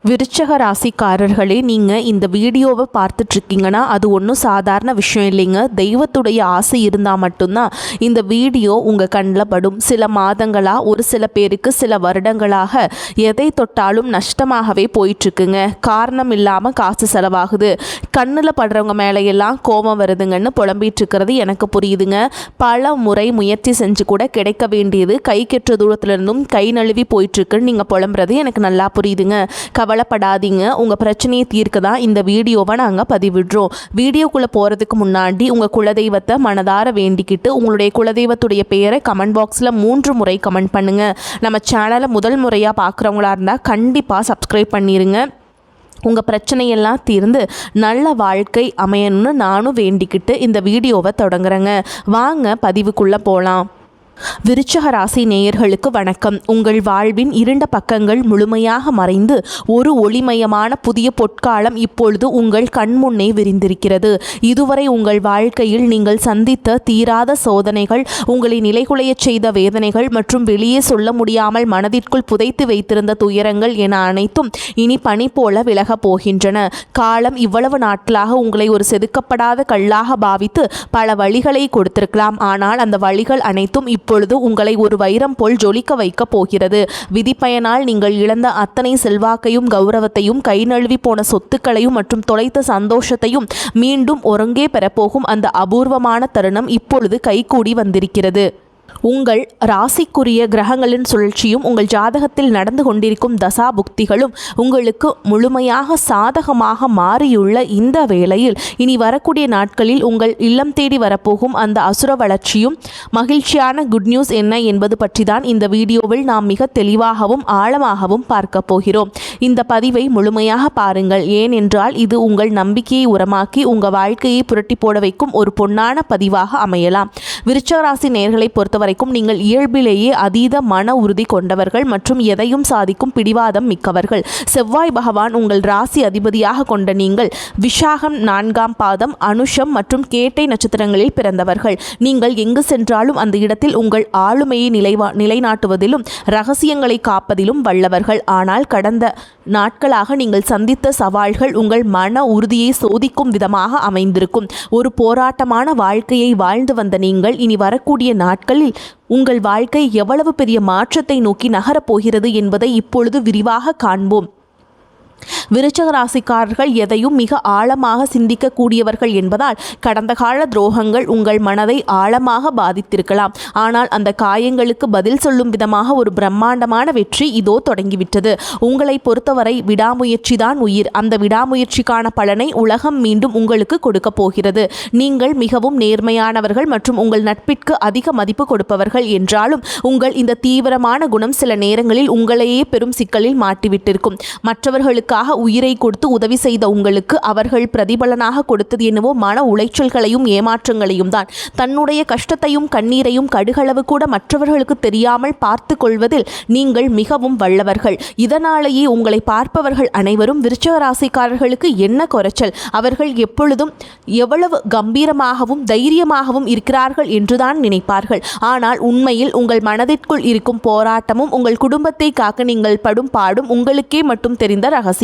விருச்சக ராசிக்காரர்களே, நீங்கள் இந்த வீடியோவை பார்த்துட்ருக்கீங்கன்னா அது ஒன்றும் சாதாரண விஷயம் இல்லைங்க. தெய்வத்துடைய ஆசை இருந்தால் மட்டும்தான் இந்த வீடியோ உங்கள் கண்ணில் படும். சில மாதங்களாக, ஒரு சில பேருக்கு சில வருடங்களாக எதை தொட்டாலும் நஷ்டமாகவே போயிட்டுருக்குங்க. காரணம் இல்லாமல் காசு செலவாகுது, கண்ணில் படுறவங்க மேலையெல்லாம் கோபம் வருதுங்கன்னு புலம்பிகிட்டு இருக்கிறது எனக்கு புரியுதுங்க. பல முறை முயற்சி செஞ்சு கூட கிடைக்க வேண்டியது கை கெட்ட தூரத்துலேருந்தும் கை நழுவி போயிட்டுருக்குன்னு நீங்கள் புலம்புறது எனக்கு நல்லா புரியுதுங்க. கவலைப்படாதீங்க, உங்கள் பிரச்சனையை தீர்க்க தான் இந்த வீடியோவை நாங்கள் பதிவிடுறோம். வீடியோக்குள்ளே போகிறதுக்கு முன்னாடி உங்கள் குலதெய்வத்தை மனதார வேண்டிக்கிட்டு உங்களுடைய குலதெய்வத்துடைய பெயரை கமெண்ட் பாக்ஸில் 3 முறை கமெண்ட் பண்ணுங்கள். நம்ம சேனலை முதல் முறையாக பார்க்குறவங்களா இருந்தால் கண்டிப்பாக சப்ஸ்கிரைப் பண்ணிடுங்க. உங்கள் பிரச்சனையெல்லாம் தீர்ந்து நல்ல வாழ்க்கை அமையணும்னு நானும் வேண்டிக்கிட்டு இந்த வீடியோவை தொடங்குறேங்க. வாங்க பதிவுக்குள்ளே போகலாம். விருச்சக ராசி நேயர்களுக்கு வணக்கம். உங்கள் வாழ்வின் இருண்ட பக்கங்கள் முழுமையாக மறைந்து ஒரு ஒளிமயமான புதிய பொற்காலம் இப்பொழுது உங்கள் கண்முன்னே விரிந்திருக்கிறது. இதுவரை உங்கள் வாழ்க்கையில் நீங்கள் சந்தித்த தீராத சோதனைகள், உங்களை நிலைகுலைய செய்த வேதனைகள் மற்றும் வெளியே சொல்ல முடியாமல் மனதிற்குள் புதைத்து வைத்திருந்த துயரங்கள் என அனைத்தும் இனி பனி போல விலகப் போகின்றன. காலம் இவ்வளவு நாட்களாக உங்களை ஒரு செதுக்கப்படாத கல்லாக பாவித்து பல வழிகளை கொடுத்திருக்கலாம். ஆனால் அந்த வழிகள் அனைத்தும் இப்பொழுது உங்களை ஒரு வைரம் போல் ஜொலிக்க வைக்க போகிறது. விதிப்பயனால் நீங்கள் இழந்த அத்தனை செல்வாக்கையும் கௌரவத்தையும், கை நழுவி போன சொத்துக்களையும் மற்றும் தொலைத்த சந்தோஷத்தையும் மீண்டும் ஒருங்கே பெறப்போகும் அந்த அபூர்வமான தருணம் இப்பொழுது கைகூடி வந்திருக்கிறது. உங்கள் ராசிக்குரிய கிரகங்களின் சுழற்சியும் உங்கள் ஜாதகத்தில் நடந்து கொண்டிருக்கும் தசா புக்திகளும் உங்களுக்கு முழுமையாக சாதகமாக மாறியுள்ள இந்த வேளையில் இனி வரக்கூடிய நாட்களில் உங்கள் இல்லம் தேடி வரப்போகும் அந்த அசுர வளர்ச்சியும் மகிழ்ச்சியான குட் நியூஸ் என்ன என்பது பற்றி தான் இந்த வீடியோவில் நாம் மிக தெளிவாகவும் ஆழமாகவும் பார்க்க போகிறோம். இந்த பதிவை முழுமையாக பாருங்கள். ஏனென்றால் இது உங்கள் நம்பிக்கையை உரமாக்கி உங்கள் வாழ்க்கையை புரட்டி போட வைக்கும் ஒரு பொன்னான பதிவாக அமையலாம். விருச்சிக ராசி நேயர்களை பொறுத்தவரைக்கும் நீங்கள் இயல்பிலேயே அதீத மன உறுதி கொண்டவர்கள் மற்றும் எதையும் சாதிக்கும் பிடிவாதம் மிக்கவர்கள். செவ்வாய் பகவான் உங்கள் ராசி அதிபதியாக கொண்ட நீங்கள் விஷாகம் 4ஆம் பாதம், அனுஷம் மற்றும் கேட்டை நட்சத்திரங்களில் பிறந்தவர்கள். நீங்கள் எங்கு சென்றாலும் அந்த இடத்தில் உங்கள் ஆளுமையை நிலைநாட்டுவதிலும் இரகசியங்களை காப்பதிலும் வல்லவர்கள். ஆனால் கடந்த நாட்களாக நீங்கள் சந்தித்த சவால்கள் உங்கள் மன உறுதியை சோதிக்கும் விதமாக அமைந்திருக்கும். ஒரு போராட்டமான வாழ்க்கையை வாழ்ந்து வந்த நீங்கள் இனி வரக்கூடிய நாட்களில் உங்கள் வாழ்க்கை எவ்வளவு பெரிய மாற்றத்தை நோக்கி நகரப் போகிறது என்பதை இப்பொழுது விரிவாக காண்போம். விருச்சிக ராசிக்காரர்கள் எதையும் மிக ஆழமாக சிந்திக்கக்கூடியவர்கள் என்பதால் கடந்த கால துரோகங்கள் உங்கள் மனதை ஆழமாக பாதித்திருக்கலாம். ஆனால் அந்த காயங்களுக்கு பதில் சொல்லும் விதமாக ஒரு பிரம்மாண்டமான வெற்றி இதோ தொடங்கிவிட்டது. உங்களை பொறுத்தவரை விடாமுயற்சி தான் உயிர். அந்த விடாமுயற்சிக்கான பலனை உலகம் மீண்டும் உங்களுக்கு கொடுக்க போகிறது. நீங்கள் மிகவும் நேர்மையானவர்கள் மற்றும் உங்கள் நட்பிற்கு அதிக மதிப்பு கொடுப்பவர்கள் என்றாலும் உங்கள் இந்த தீவிரமான குணம் சில நேரங்களில் உங்களையே பெரும் சிக்கலில் மாட்டிவிட்டிருக்கும். மற்றவர்களுக்கு உயிரை கொடுத்து உதவி செய்த உங்களுக்கு அவர்கள் பிரதிபலனாக கொடுத்தது என்னவோ மன உளைச்சல்களையும் ஏமாற்றங்களையும் தான். தன்னுடைய கஷ்டத்தையும் கண்ணீரையும் கடுகளவு கூட மற்றவர்களுக்கு தெரியாமல் பார்த்து கொள்வதில் நீங்கள் மிகவும் வல்லவர்கள். இதனாலேயே உங்களை பார்ப்பவர்கள் அனைவரும் விருச்சிக ராசிக்காரர்களுக்கு என்ன குறைச்சல், அவர்கள் எப்பொழுதும் எவ்வளவு கம்பீரமாகவும் தைரியமாகவும் இருக்கிறார்கள் என்றுதான் நினைப்பார்கள். ஆனால் உண்மையில் உங்கள் மனதிற்குள் இருக்கும் போராட்டமும் உங்கள் குடும்பத்தை காக்க நீங்கள் படும் பாடும் உங்களுக்கே மட்டும் தெரிந்த ரகசியங்கள்.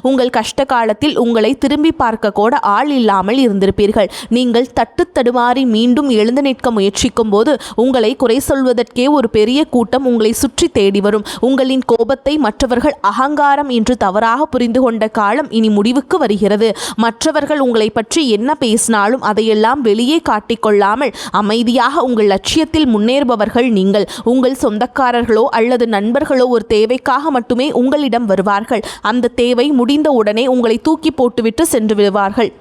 உங்கள் கஷ்ட காலத்தில் உங்களை திரும்பி பார்க்க கூட ஆள் இல்லாமல் இருந்திருப்பீர்கள். நீங்கள் தட்டு தடுமாறி மீண்டும் எழுந்து நிற்க முயற்சிக்கும் போது உங்களை குறை சொல்வதற்கே ஒரு பெரிய கூட்டம் உங்களை சுற்றி தேடி வரும். உங்களின் கோபத்தை மற்றவர்கள் அகங்காரம் என்று தவறாக புரிந்து கொண்ட காலம் இனி முடிவுக்கு வருகிறது. மற்றவர்கள் உங்களை பற்றி என்ன பேசினாலும் அதையெல்லாம் வெளியே காட்டிக்கொள்ளாமல் அமைதியாக உங்கள் லட்சியத்தில் முன்னேறுபவர்கள் நீங்கள். உங்கள் சொந்தக்காரர்களோ அல்லது நண்பர்களோ ஒரு தேவைக்காக மட்டுமே உங்களிடம் வருவார்கள். அந்த தேவை முடிந்த உடனே உங்களை தூக்கி போட்டுவிட்டு சென்று விடுவார்கள்.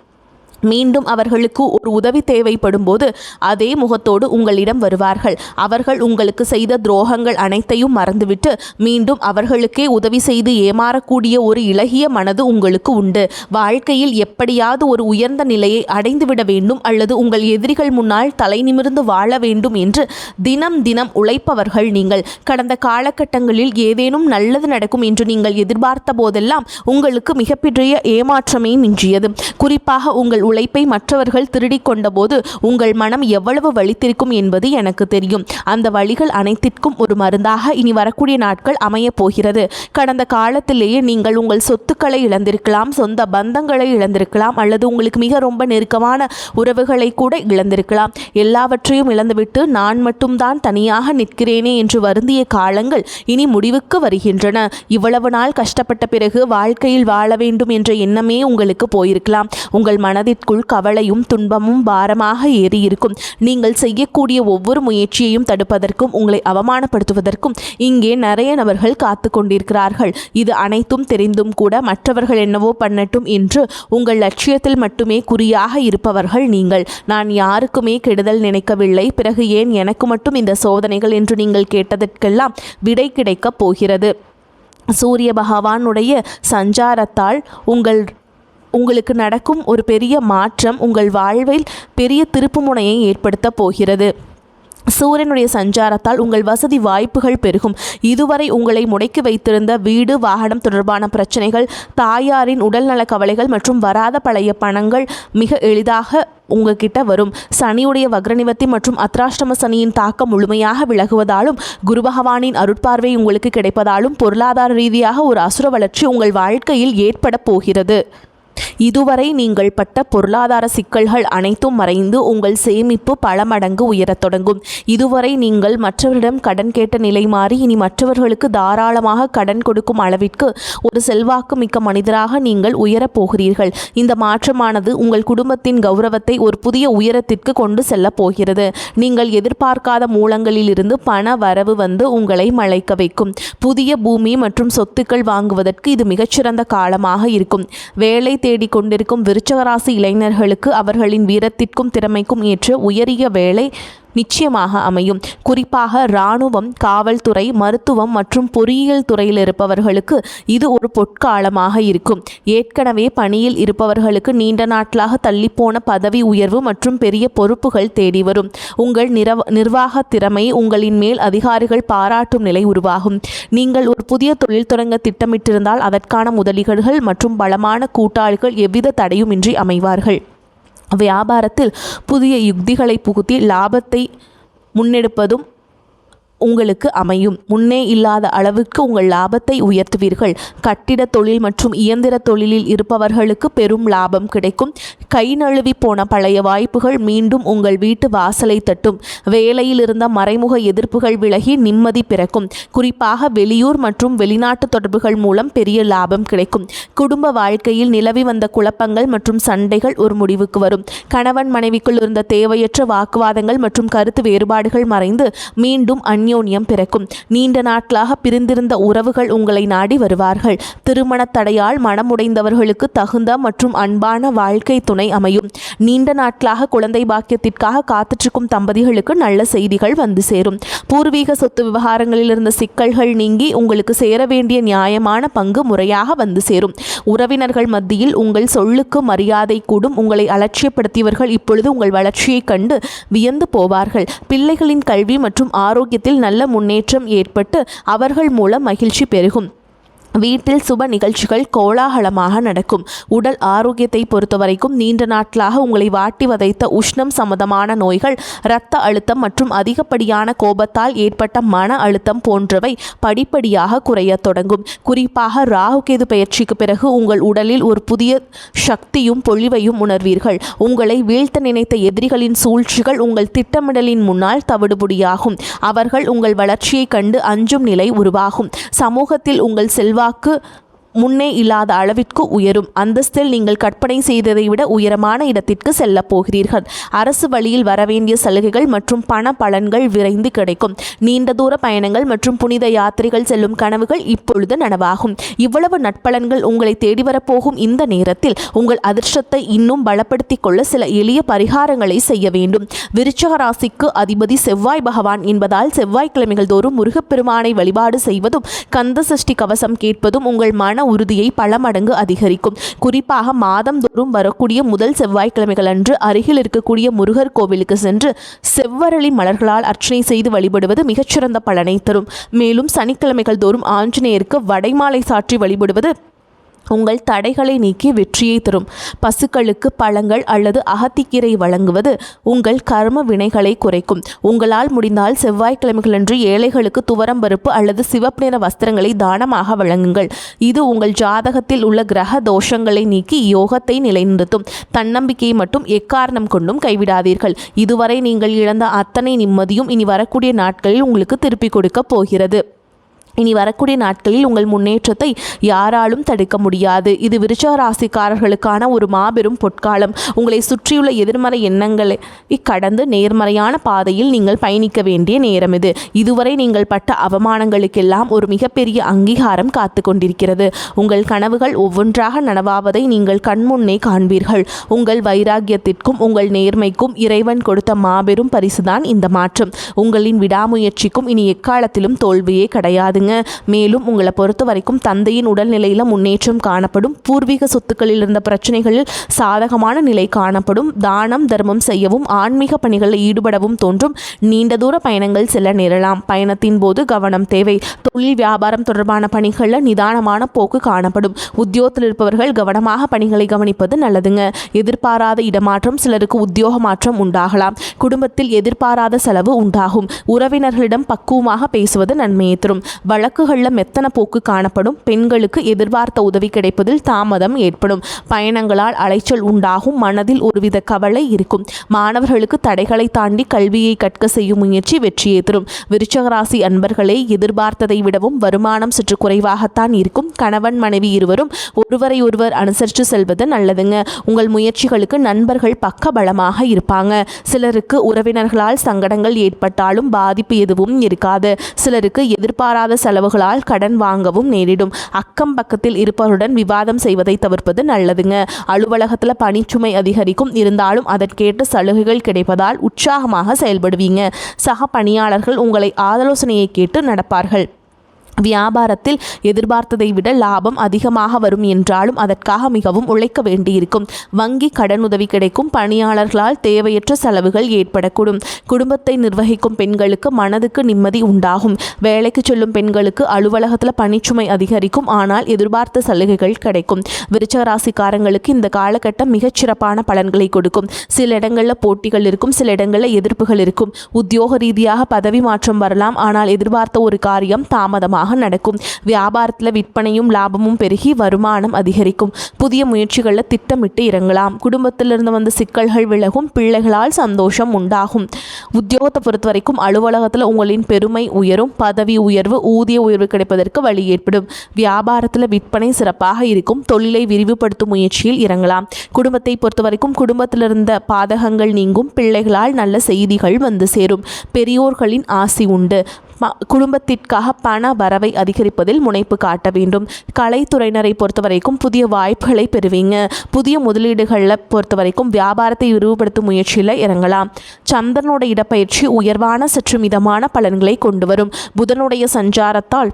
மீண்டும் அவர்களுக்கு ஒரு உதவி தேவைப்படும் போது அதே முகத்தோடு உங்களிடம் வருவார்கள். அவர்கள் உங்களுக்கு செய்த துரோகங்கள் அனைத்தையும் மறந்துவிட்டு மீண்டும் அவர்களுக்கே உதவி செய்து ஏமாறக்கூடிய ஒரு இளகிய மனது உங்களுக்கு உண்டு. வாழ்க்கையில் எப்படியாவது ஒரு உயர்ந்த நிலையை அடைந்துவிட வேண்டும் அல்லது உங்கள் எதிரிகள் முன்னால் தலை நிமிர்ந்து வாழ வேண்டும் என்று தினம் தினம் உழைப்பவர்கள் நீங்கள். கடந்த காலகட்டங்களில் ஏதேனும் நல்லது நடக்கும் என்று நீங்கள் எதிர்பார்த்த போதெல்லாம் உங்களுக்கு மிகப்பெரிய ஏமாற்றமே மிஞ்சியது. குறிப்பாக உங்கள் உழைப்பை மற்றவர்கள் திருடி கொண்டபோது உங்கள் மனம் எவ்வளவு வலித்திருக்கும் என்பது எனக்கு தெரியும். அந்த வழிகள் அனைத்திற்கும் ஒரு மருந்தாக இனி வரக்கூடிய நாட்கள் அமையப் போகிறது. கடந்த காலத்திலேயே நீங்கள் உங்கள் சொத்துக்களை இழந்திருக்கலாம், சொந்த பந்தங்களை இழந்திருக்கலாம், அல்லது உங்களுக்கு மிக ரொம்ப நெருக்கமான உறவுகளை கூட இழந்திருக்கலாம். எல்லாவற்றையும் இழந்துவிட்டு நான் மட்டும்தான் தனியாக நிற்கிறேனே என்று வருந்திய காலங்கள் இனி முடிவுக்கு வருகின்றன. இவ்வளவு நாள் கஷ்டப்பட்ட பிறகு வாழ்க்கையில் வாழ வேண்டும் என்ற எண்ணமே உங்களுக்கு போயிருக்கலாம். உங்கள் மனதிற்குள் கவலையும் துன்பமும் பாரமாக ஏறியிருக்கும். நீங்கள் செய்யக்கூடிய ஒவ்வொரு முயற்சியையும் தடுப்பதற்கும் உங்களை அவமானப்படுத்துவதற்கும் இங்கே நிறைய நபர்கள் காத்து கொண்டிருக்கிறார்கள். இது அனைத்தும் தெரிந்தும் கூட மற்றவர்கள் என்னவோ பண்ணட்டும் என்று உங்கள் லட்சியத்தில் மட்டுமே குறியாக இருப்பவர்கள் நீங்கள். நான் யாருக்குமே கெடுதல் நினைக்கவில்லை, பிறகு ஏன் எனக்கு மட்டும் இந்த சோதனைகள் என்று நீங்கள் கேட்டதற்கெல்லாம் விடை கிடைக்கப் போகிறது. சூரிய பகவானுடைய சஞ்சாரத்தால் உங்களுக்கு நடக்கும் ஒரு பெரிய மாற்றம் உங்கள் வாழ்வில் பெரிய திருப்புமுனையை ஏற்படுத்த போகிறது. சூரியனுடைய சஞ்சாரத்தால் உங்கள் வசதி வாய்ப்புகள் பெருகும். இதுவரை உங்களை முடக்கி வைத்திருந்த வீடு வாகனம் தொடர்பான பிரச்சனைகள், தாயாரின் உடல்நல கவலைகள் மற்றும் வராத பழைய பணங்கள் மிக எளிதாக உங்ககிட்ட வரும். சனியுடைய வக்ரநிவர்த்தி மற்றும் அத்ராஷ்டம சனியின் தாக்கம் முழுமையாக விலகுவதாலும் குரு பகவானின் அருட்பார்வை உங்களுக்கு கிடைப்பதாலும் பொருளாதார ரீதியாக ஒரு அசுர வளர்ச்சி உங்கள் வாழ்க்கையில் ஏற்பட போகிறது. இதுவரை நீங்கள் பட்ட பொருளாதார சிக்கல்கள் அனைத்தும் மறைந்து உங்கள் சேமிப்பு பல மடங்கு உயரத் தொடங்கும். இதுவரை நீங்கள் மற்றவரிடம் கடன் கேட்ட நிலை மாறி இனி மற்றவர்களுக்கு தாராளமாக கடன் கொடுக்கும் அளவிற்கு ஒரு செல்வாக்கு மிக்க மனிதராக நீங்கள் உயரப் போகிறீர்கள். இந்த மாற்றமானது உங்கள் குடும்பத்தின் கௌரவத்தை ஒரு புதிய உயரத்திற்கு கொண்டு செல்லப் போகிறது. நீங்கள் எதிர்பார்க்காத மூலங்களிலிருந்து பண வரவு வந்து உங்களை மலைக்க வைக்கும். புதிய பூமி மற்றும் சொத்துக்கள் வாங்குவதற்கு இது மிகச்சிறந்த காலமாக இருக்கும். வேலை தேடி கொண்டிருக்கும் விருச்சிக ராசி இளைஞர்களுக்கு அவர்களின் வீரத்திற்கும் திறமைக்கும் ஏற்ற உயரிய வேலை நிச்சயமாக அமையும். குறிப்பாக இராணுவம், காவல்துறை, மருத்துவம் மற்றும் பொறியியல் துறையில் இருப்பவர்களுக்கு இது ஒரு பொற்காலமாக இருக்கும். ஏற்கனவே பணியில் இருப்பவர்களுக்கு நீண்ட நாட்களாக தள்ளிப்போன பதவி உயர்வு மற்றும் பெரிய பொறுப்புகள் தேடி வரும். உங்கள் நிர்வாக திறமை உங்களின் மேல் அதிகாரிகள் பாராட்டும் நிலை உருவாகும். நீங்கள் ஒரு புதிய தொழில் தொடங்க திட்டமிட்டிருந்தால் அதற்கான முதலீடுகள் மற்றும் பலமான கூட்டாளிகள் எவ்வித தடையுமின்றி அமைவார்கள். வியாபாரத்தில் புதிய யுக்திகளை புகுத்தி லாபத்தை முன்னெடுப்பதும் உங்களுக்கு அமையும். முன்னே இல்லாத அளவுக்கு உங்கள் லாபத்தை உயர்த்துவீர்கள். கட்டிட தொழில் மற்றும் இயந்திர தொழிலில் இருப்பவர்களுக்கு பெரும் லாபம் கிடைக்கும். கை நழுவி போன பழைய வாய்ப்புகள் மீண்டும் உங்கள் வீட்டு வாசலை தட்டும். வேலையில் இருந்த மறைமுக எதிர்ப்புகள் விலகி நிம்மதி பிறக்கும். குறிப்பாக வெளியூர் மற்றும் வெளிநாட்டு தொடர்புகள் மூலம் பெரிய லாபம் கிடைக்கும். குடும்ப வாழ்க்கையில் நிலவி வந்த குழப்பங்கள் மற்றும் சண்டைகள் ஒரு முடிவுக்கு வரும். கணவன் மனைவிக்குள் இருந்த தேவையற்ற வாக்குவாதங்கள் மற்றும் கருத்து வேறுபாடுகள் மறைந்து மீண்டும் அந்யோன்யம் பிறக்கும். நீண்ட நாட்களாக பிரிந்திருந்த உறவுகள் உங்களை நாடி வருவார்கள். திருமண தடையால் மனமுடைந்தவர்களுக்கு தகுந்த மற்றும் அன்பான வாழ்க்கை துணை அமையும். நீண்ட நாட்களாக குழந்தை பாக்கியத்திற்காக காத்துச்சிருக்கும் தம்பதிகளுக்கு நல்ல செய்திகள் வந்து சேரும். பூர்வீக சொத்து விவகாரங்களில் இருந்த சிக்கல்கள் நீங்கி உங்களுக்கு சேர வேண்டிய நியாயமான பங்கு முறையாக வந்து சேரும். உறவினர்கள் மத்தியில் உங்கள் சொல்லுக்கு மரியாதை கூடும். உங்களை அலட்சியப்படுத்தியவர்கள் இப்பொழுது உங்கள் வளர்ச்சியை கண்டு வியந்து போவார்கள். பிள்ளைகளின் கல்வி மற்றும் ஆரோக்கியத்தில் நல்ல முன்னேற்றம் ஏற்பட்டு அவர்கள் மூலம் மகிழ்ச்சி பெருகும். வீட்டில் சுப நிகழ்ச்சிகள் கோலாகலமாக நடக்கும். உடல் ஆரோக்கியத்தை பொறுத்தவரைக்கும் நீண்ட நாட்களாக உங்களை வாட்டி வதைத்த உஷ்ணம் சம்பந்தமான நோய்கள், இரத்த அழுத்தம் மற்றும் அதிகப்படியான கோபத்தால் ஏற்பட்ட மன அழுத்தம் போன்றவை படிப்படியாக குறைய தொடங்கும். குறிப்பாக ராகுகேது பெயர்ச்சிக்கு பிறகு உங்கள் உடலில் ஒரு புதிய சக்தியும் பொழிவையும் உணர்வீர்கள். உங்களை வீழ்த்த நினைத்த எதிரிகளின் சூழ்ச்சிகள் உங்கள் திட்டமிடலின் முன்னால் தவிடுபடியாகும். அவர்கள் உங்கள் வளர்ச்சியை கண்டு அஞ்சும் நிலை உருவாகும். சமூகத்தில் உங்கள் செல்வாக்கு முன்னே இல்லாத அளவிற்கு உயரும். அந்தஸ்தில் நீங்கள் கற்பனை செய்ததை விட உயரமான இடத்திற்கு செல்ல போகிறீர்கள். அரசு வழியில் வரவேண்டிய சலுகைகள் மற்றும் பண பலன்கள் விரைந்து கிடைக்கும். நீண்ட தூர பயணங்கள் மற்றும் புனித யாத்திரைகள் செல்லும் கனவுகள் இப்பொழுது நனவாகும். இவ்வளவு நட்பலன்கள் உங்களை தேடி வரப்போகும் இந்த நேரத்தில் உங்கள் அதிர்ஷ்டத்தை இன்னும் பலப்படுத்திக் கொள்ள சில எளிய பரிகாரங்களை செய்ய வேண்டும். விருச்சிக ராசிக்கு அதிபதி செவ்வாய் பகவான் என்பதால் செவ்வாய்க்கிழமைகள் தோறும் முருகப்பெருமானை வழிபாடு செய்வதும் கந்த சஷ்டி கவசம் கேட்பதும் உங்கள் மன உறுதியை பல மடங்கு அதிகரிக்கும். குறிப்பாக மாதந்தோறும் வரக்கூடிய முதல் செவ்வாய்க்கிழமைகள் அன்று அருகில் இருக்கக்கூடிய முருகர் கோவிலுக்கு சென்று செவ்வரளி மலர்களால் அர்ச்சனை செய்து வழிபடுவது மிகச்சிறந்த பலனை தரும். மேலும் சனிக்கிழமைகள் தோறும் ஆஞ்சநேயருக்கு வடைமாலை சாற்றி வழிபடுவது உங்கள் தடைகளை நீக்கி வெற்றியை தரும். பசுக்களுக்கு பழங்கள் அல்லது அகத்திக்கீரை வழங்குவது உங்கள் கர்ம வினைகளை குறைக்கும். உங்களால் முடிந்தால் செவ்வாய்க்கிழமைகளன்று ஏழைகளுக்கு துவரம்பருப்பு அல்லது சிவப்பு நிற வஸ்திரங்களை தானமாக வழங்குங்கள். இது உங்கள் ஜாதகத்தில் உள்ள கிரக தோஷங்களை நீக்கி யோகத்தை நிலைநிறுத்தும். தன்னம்பிக்கையை மட்டும் எக்காரணம் கொண்டும் கைவிடாதீர்கள். இதுவரை நீங்கள் இழந்த அத்தனை நிம்மதியும் இனி வரக்கூடிய நாட்களில் உங்களுக்கு திருப்பிக் கொடுக்க போகிறது. இனி வரக்கூடிய நாட்களில் உங்கள் முன்னேற்றத்தை யாராலும் தடுக்க முடியாது. இது விருச்சிக ராசிக்காரர்களுக்கான ஒரு மாபெரும் பொற்காலம். உங்களை சுற்றியுள்ள எதிர்மறை எண்ணங்களை கடந்து நேர்மறையான பாதையில் நீங்கள் பயணிக்க வேண்டிய நேரம் இது. இதுவரை நீங்கள் பட்ட அவமானங்களுக்கெல்லாம் ஒரு மிகப்பெரிய அங்கீகாரம் காத்து கொண்டிருக்கிறது. உங்கள் கனவுகள் ஒவ்வொன்றாக நனவாவதை நீங்கள் கண்முன்னே காண்பீர்கள். உங்கள் வைராக்கியத்திற்கும் உங்கள் நேர்மைக்கும் இறைவன் கொடுத்த மாபெரும் பரிசுதான் இந்த மாற்றம். உங்களின் விடாமுயற்சிக்கும் இனி எக்காலத்திலும் தோல்வியே கிடையாது. மேலும் உங்களை பொறுத்த வரைக்கும் தந்தையின் உடல்நிலையில் முன்னேற்றம் காணப்படும். பூர்வீக சொத்துக்களில் இருந்த பிரச்சனைகளில் சாதகமான நிலை காணப்படும். தானம் தர்மம் செய்யவும் ஆன்மீக பணிகளில் ஈடுபடவும் தோன்றும். நீண்ட தூர பயணங்கள் செல்ல நேரலாம். பயணத்தின் போது கவனம் தேவை. தொழில் வியாபாரம் தொடர்பான பணிகளில் நிதானமான போக்கு காணப்படும். உத்தியோகத்தில் இருப்பவர்கள் கவனமாக பணிகளை கவனிப்பது நல்லதுங்க. எதிர்பாராத இடமாற்றம், சிலருக்கு உத்தியோக மாற்றம் உண்டாகலாம். குடும்பத்தில் எதிர்பாராத செலவு உண்டாகும். உறவினர்களிடம் பக்குவமாக பேசுவது நன்மையை தரும். வழக்குகளில் மெத்தன போக்கு காணப்படும். பெண்களுக்கு எதிர்பார்த்த உதவி கிடைப்பதில் தாமதம் ஏற்படும். பயணங்களால் அலைச்சல் உண்டாகும். மனதில் ஒருவித கவலை இருக்கும். மாணவர்களுக்கு தடைகளை தாண்டி கல்வியை கற்க செய்யும் முயற்சி வெற்றியை தரும். விருச்சிக ராசி அன்பர்களே, எதிர்பார்த்ததை விடவும் வருமானம் சற்று குறைவாகத்தான் இருக்கும். கணவன் மனைவி இருவரும் ஒருவரை ஒருவர் அனுசரித்து செல்வது நல்லதுங்க. உங்கள் முயற்சிகளுக்கு நண்பர்கள் பக்க பலமாக இருப்பாங்க. சிலருக்கு உறவினர்களால் சங்கடங்கள் ஏற்பட்டாலும் பாதிப்பு எதுவும் இருக்காது. சிலருக்கு எதிர்பாராத செலவுகளால் கடன் வாங்கவும் நேரிடும். அக்கம் பக்கத்தில் இருப்பவருடன் விவாதம் செய்வதை தவிர்ப்பது நல்லதுங்க. அலுவலகத்தில் பணிச்சுமை அதிகரிக்கும். இருந்தாலும் அதற்கேற்ற சலுகைகள் கிடைப்பதால் உற்சாகமாக செயல்படுவீங்க. சக பணியாளர்கள் உங்களை ஆலோசனையை கேட்டு நடப்பார்கள். வியாபாரத்தில் எதிர்பார்த்ததை விட லாபம் அதிகமாக வரும் என்றாலும் அதற்காக மிகவும் உழைக்க வேண்டியிருக்கும். வங்கி கடனுதவி கிடைக்கும். பணியாளர்களால் தேவையற்ற செலவுகள் ஏற்படக்கூடும். குடும்பத்தை நிர்வகிக்கும் பெண்களுக்கு மனதுக்கு நிம்மதி உண்டாகும். வேலைக்கு செல்லும் பெண்களுக்கு அலுவலகத்தில் பணிச்சுமை அதிகரிக்கும். ஆனால் எதிர்பார்த்த சலுகைகள் கிடைக்கும். விருச்சிக ராசிக்காரங்களுக்கு இந்த காலகட்டம் மிகச்சிறப்பான பலன்களை கொடுக்கும். சில இடங்களில் போட்டிகள் இருக்கும். சில இடங்களில் எதிர்ப்புகள் இருக்கும். உத்தியோக ரீதியாக பதவி மாற்றம் வரலாம். ஆனால் எதிர்பார்த்த ஒரு காரியம் தாமதமாக நடக்கும். வியாபாரத்தில் விற்பனையும் லாபமும் பெருகி வருமானம் அதிகரிக்கும். புதிய முயற்சிகளில் திட்டமிட்டு இறங்கலாம். குடும்பத்திலிருந்து வந்த சிக்கல்கள் விலகும். பிள்ளைகளால் சந்தோஷம் உண்டாகும். உத்தியோகத்தை பொறுத்த வரைக்கும் அலுவலகத்தில் உங்களின் பெருமை உயரும். பதவி உயர்வு, ஊதிய உயர்வு கிடைப்பதற்கு வழி ஏற்படும். வியாபாரத்தில் விற்பனை சிறப்பாக இருக்கும். தொழிலை விரிவுபடுத்தும் முயற்சியில் இறங்கலாம். குடும்பத்தை பொறுத்த வரைக்கும் குடும்பத்திலிருந்த பாதகங்கள் நீங்கும். பிள்ளைகளால் நல்ல செய்திகள் வந்து சேரும். பெரியோர்களின் ஆசி உண்டு. குடும்பத்திற்காக பண வரவை அதிகரிப்பதில் முனைப்பு காட்ட வேண்டும். கலைத்துறையினரை பொறுத்தவரைக்கும் புதிய வாய்ப்புகளை பெறுவீங்க. புதிய முதலீடுகளில் பொறுத்தவரைக்கும் வியாபாரத்தை விரிவுபடுத்தும் முயற்சியில் இறங்கலாம். சந்திரனோட இடப்பெயர்ச்சி உயர்வான சற்று மிதமான பலன்களை கொண்டு வரும். புதனுடைய சஞ்சாரத்தால்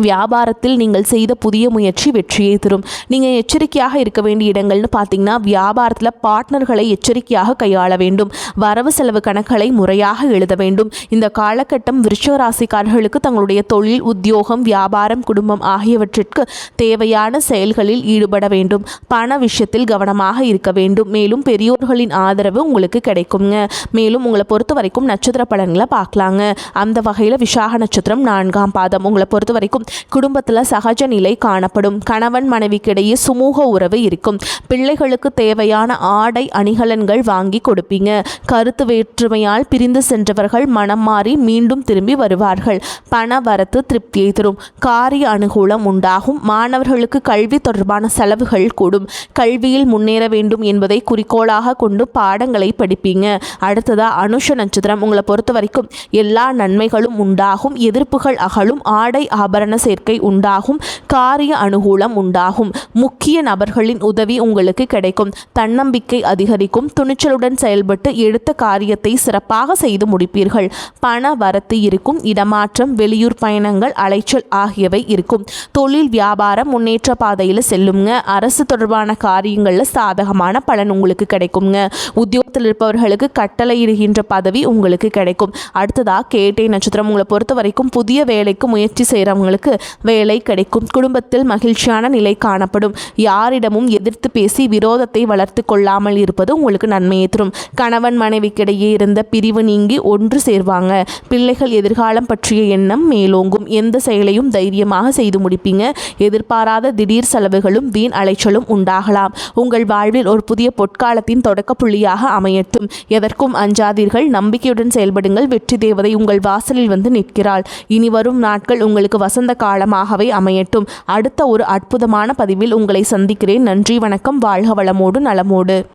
வியாபாரத்தில் நீங்கள் செய்த புதிய முயற்சி வெற்றியை தரும். நீங்கள் எச்சரிக்கையாக இருக்க வேண்டிய இடங்கள்னு பார்த்தீங்கன்னா, வியாபாரத்தில் பார்ட்னர்களை எச்சரிக்கையாக கையாள வேண்டும். வரவு செலவு கணக்குகளை முறையாக எழுத வேண்டும். இந்த காலகட்டம் விருச்சிக ராசிக்காரர்களுக்கு தங்களுடைய தொழில், உத்தியோகம், வியாபாரம், குடும்பம் ஆகியவற்றிற்கு தேவையான செயல்களில் ஈடுபட வேண்டும். பண விஷயத்தில் கவனமாக இருக்க வேண்டும். மேலும் பெரியோர்களின் ஆதரவு உங்களுக்கு கிடைக்குங்க. மேலும் உங்களை பொறுத்த வரைக்கும் நட்சத்திர பலன்களை பார்க்கலாங்க. அந்த வகையில் விசாக நட்சத்திரம் 4ஆம் பாதம். உங்களை பொறுத்த வரைக்கும் குடும்பத்தில் சகஜ நிலை காணப்படும். கணவன் மனைவிக்கிடையே சுமூக உறவு இருக்கும். பிள்ளைகளுக்கு தேவையான ஆடை அணிகலன்கள் வாங்கி கொடுப்பீங்க. கருத்து வேற்றுமையால் பிரிந்து சென்றவர்கள் மனம் மாறி மீண்டும் திரும்பி வருவார்கள். பண வரத்து திருப்தியை தரும். காரிய அனுகூலம் உண்டாகும். மாணவர்களுக்கு கல்வி தொடர்பான செலவுகள் கூடும். கல்வியில் முன்னேற வேண்டும் என்பதை குறிக்கோளாக கொண்டு பாடங்களை படிப்பீங்க. அடுத்ததா அனுஷ நட்சத்திரம். உங்களை பொறுத்த வரைக்கும் எல்லா நன்மைகளும் உண்டாகும். எதிர்ப்புகள் அகலும். ஆடை ஆபரண சேர்க்கை உண்டாகும். காரிய அனுகூலம் உண்டாகும். முக்கிய நபர்களின் உதவி உங்களுக்கு கிடைக்கும். தன்னம்பிக்கை அதிகரிக்கும். துணிச்சலுடன் செயல்பட்டு எடுத்த காரியத்தை சிறப்பாக செய்து முடிப்பீர்கள். பண வரத்து இருக்கும். இடமாற்றம், வெளியூர் பயணங்கள், அலைச்சல் ஆகியவை இருக்கும். தொழில் வியாபாரம் முன்னேற்ற பாதையில் செல்லுங்க. அரசு தொடர்பான காரியங்களில் சாதகமான பலன் உங்களுக்கு கிடைக்குங்க. உத்தியோகத்தில் இருப்பவர்களுக்கு கட்டளையிடுகின்ற பதவி உங்களுக்கு கிடைக்கும். அடுத்ததா கேட்டை நட்சத்திரம். உங்களை பொறுத்த வரைக்கும் புதிய வேலைக்கு முயற்சி செய்கிறவங்க இருக்கிறவங்களுக்கு வேலை கிடைக்கும். குடும்பத்தில் மகிழ்ச்சியான நிலை காணப்படும். யாரிடமும் எதிர்த்து பேசி விரோதத்தை வளர்த்து கொள்ளாமல் இருப்பது உங்களுக்கு நன்மையை தரும். கணவன் மனைவிக்கிடையே இருந்த பிரிவு நீங்கி ஒன்று சேர்வாங்க. பிள்ளைகள் எதிர்காலம் பற்றிய எண்ணம் மேலோங்கும். எந்த செயலையும் தைரியமாக செய்து முடிப்பீங்க. எதிர்பாராத திடீர் செலவுகளும் வீண் அலைச்சலும் உண்டாகலாம். உங்கள் வாழ்வில் ஒரு புதிய பொற்காலத்தின் தொடக்க புள்ளியாக அமையட்டும். எதற்கும் அஞ்சாதீர்கள். நம்பிக்கையுடன் செயல்படுங்கள். வெற்றி தேவதை உங்கள் வாசலில் வந்து நிற்கிறாள். இனி வரும் நாட்கள் உங்களுக்கு வசந்த காலமாகவே அமையட்டும். அடுத்த ஒரு அற்புதமான பதிவில் உங்களை சந்திக்கிறேன். நன்றி, வணக்கம். வாழ்க வளமோடு நலமோடு.